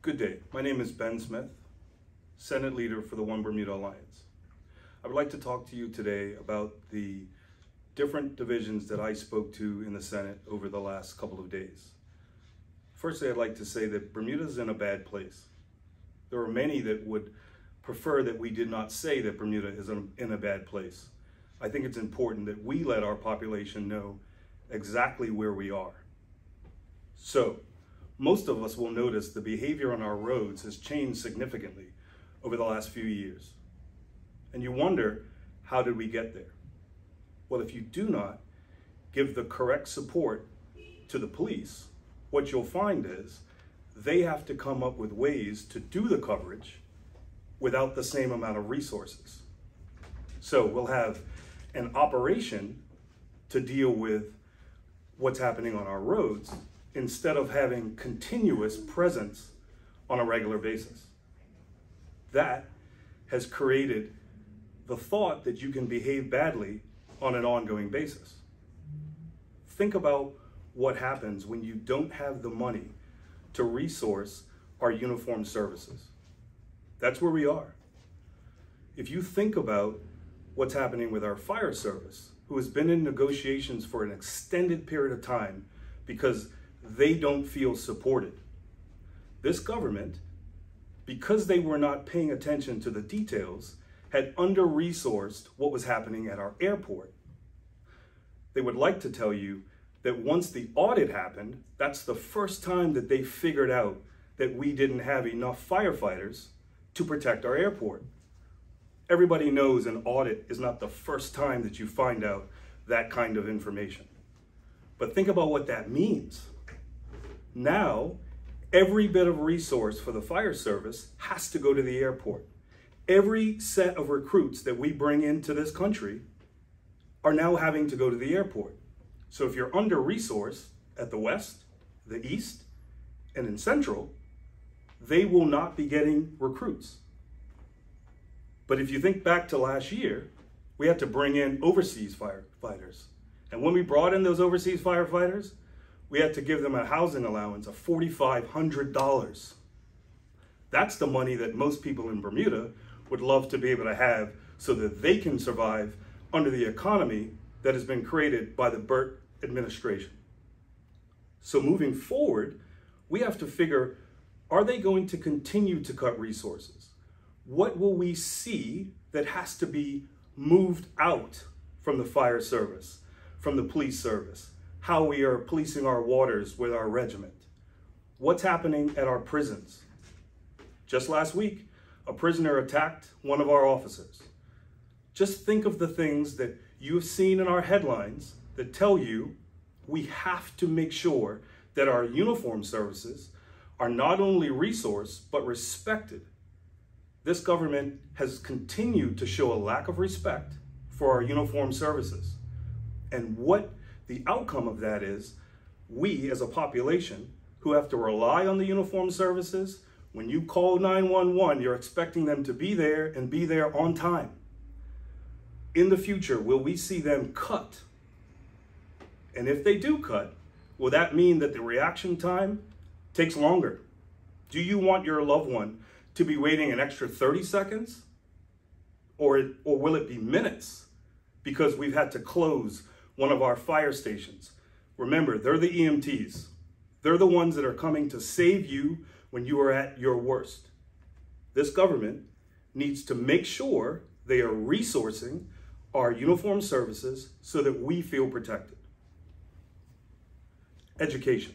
Good day. My name is Ben Smith, Senate Leader for the One Bermuda Alliance. I would like to talk to you today about the different divisions that I spoke to in the Senate over the last couple of days. Firstly, I'd like to say that Bermuda is in a bad place. There are many that would prefer that we did not say that Bermuda is in a bad place. I think it's important that we let our population know exactly where we are. So, most of us will notice the behavior on our roads has changed significantly over the last few years. And you wonder, how did we get there? Well, if you do not give the correct support to the police, what you'll find is they have to come up with ways to do the coverage without the same amount of resources. So we'll have an operation to deal with what's happening on our roads instead of having continuous presence on a regular basis. That has created the thought that you can behave badly on an ongoing basis. Think about what happens when you don't have the money to resource our uniformed services. That's where we are. If you think about what's happening with our fire service, who has been in negotiations for an extended period of time because they don't feel supported. This government, because they were not paying attention to the details, had under-resourced what was happening at our airport. They would like to tell you that once the audit happened, that's the first time that they figured out that we didn't have enough firefighters to protect our airport. Everybody knows an audit is not the first time that you find out that kind of information. But think about what that means. Now, every bit of resource for the fire service has to go to the airport. Every set of recruits that we bring into this country are now having to go to the airport. So if you're under-resourced at the West, the East, and in Central, they will not be getting recruits. But if you think back to last year, we had to bring in overseas firefighters. And when we brought in those overseas firefighters, we had to give them a housing allowance of $4,500. That's the money that most people in Bermuda would love to be able to have so that they can survive under the economy that has been created by the Burt administration. So moving forward, we have to figure, are they going to continue to cut resources? What will we see that has to be moved out from the fire service, from the police service? How we are policing our waters with our regiment? What's happening at our prisons? Just last week, a prisoner attacked one of our officers. Just think of the things that you have seen in our headlines that tell you we have to make sure that our uniformed services are not only resourced, but respected. This government has continued to show a lack of respect for our uniformed services. And what the outcome of that is, we as a population who have to rely on the uniformed services, when you call 911, you're expecting them to be there and be there on time. In the future, will we see them cut? And if they do cut, will that mean that the reaction time takes longer? Do you want your loved one to be waiting an extra 30 seconds? Or will it be minutes because we've had to close one of our fire stations? Remember, they're the EMTs. They're the ones that are coming to save you when you are at your worst. This government needs to make sure they are resourcing our uniformed services so that we feel protected. Education.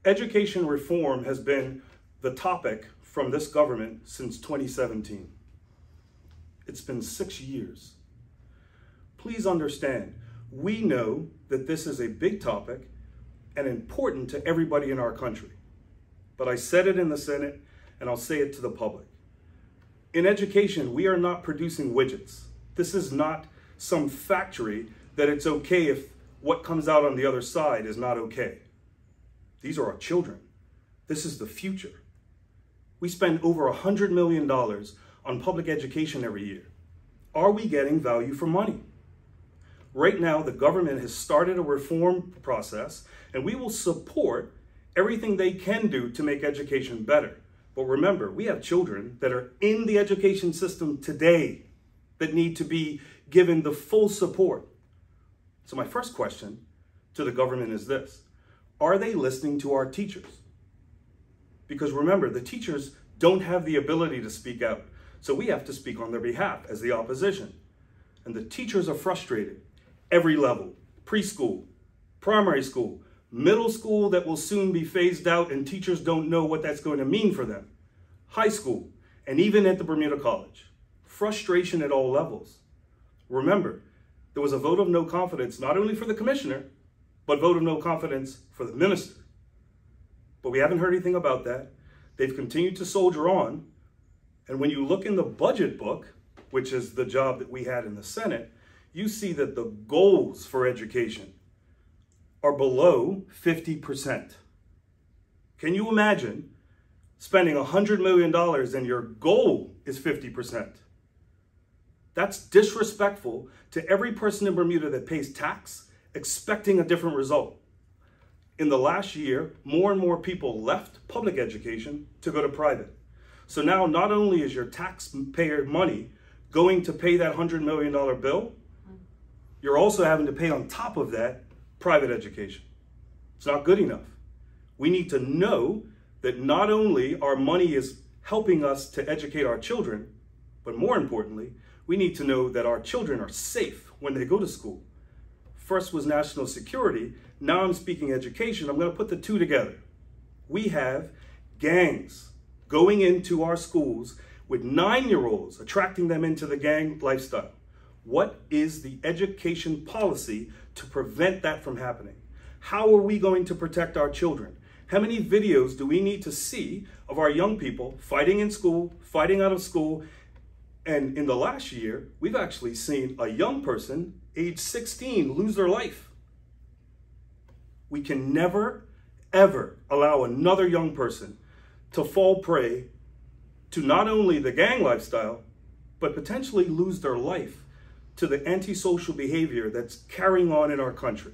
Education reform has been the topic from this government since 2017. It's been 6 years. Please understand, we know that this is a big topic and important to everybody in our country. But I said it in the Senate and I'll say it to the public. In education, we are not producing widgets. This is not some factory that it's okay if what comes out on the other side is not okay. These are our children. This is the future. We spend over $100 million on public education every year. Are we getting value for money? Right now, the government has started a reform process, and we will support everything they can do to make education better. But remember, we have children that are in the education system today that need to be given the full support. So my first question to the government is this: are they listening to our teachers? Because remember, the teachers don't have the ability to speak out. So we have to speak on their behalf as the opposition. And the teachers are frustrated. Every level: preschool, primary school, middle school that will soon be phased out and teachers don't know what that's going to mean for them, high school, and even at the Bermuda College. Frustration at all levels. Remember, there was a vote of no confidence, not only for the commissioner, but vote of no confidence for the minister. But we haven't heard anything about that. They've continued to soldier on. And when you look in the budget book, which is the job that we had in the Senate, you see that the goals for education are below 50%. Can you imagine spending $100 million and your goal is 50%? That's disrespectful to every person in Bermuda that pays tax, expecting a different result. In the last year, more and more people left public education to go to private. So now not only is your taxpayer money going to pay that $100 million bill, you're also having to pay on top of that private education. It's not good enough. We need to know that not only our money is helping us to educate our children, but more importantly, we need to know that our children are safe when they go to school. First was national security. Now I'm speaking education. I'm going to put the two together. We have gangs going into our schools with 9-year-olds, attracting them into the gang lifestyle. What is the education policy to prevent that from happening? How are we going to protect our children? How many videos do we need to see of our young people fighting in school, fighting out of school? And in the last year, we've actually seen a young person, age 16, lose their life. We can never, ever allow another young person to fall prey to not only the gang lifestyle, but potentially lose their life to the antisocial behavior that's carrying on in our country.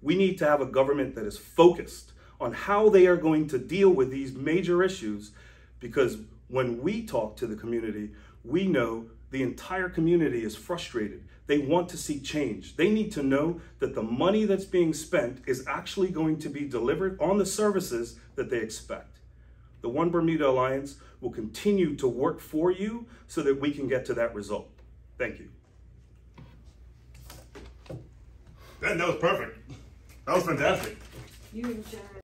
We need to have a government that is focused on how they are going to deal with these major issues, because when we talk to the community, we know the entire community is frustrated. They want to see change. They need to know that the money that's being spent is actually going to be delivered on the services that they expect. The One Bermuda Alliance will continue to work for you so that we can get to that result. Thank you. That was perfect. That was fantastic. You and Sharon.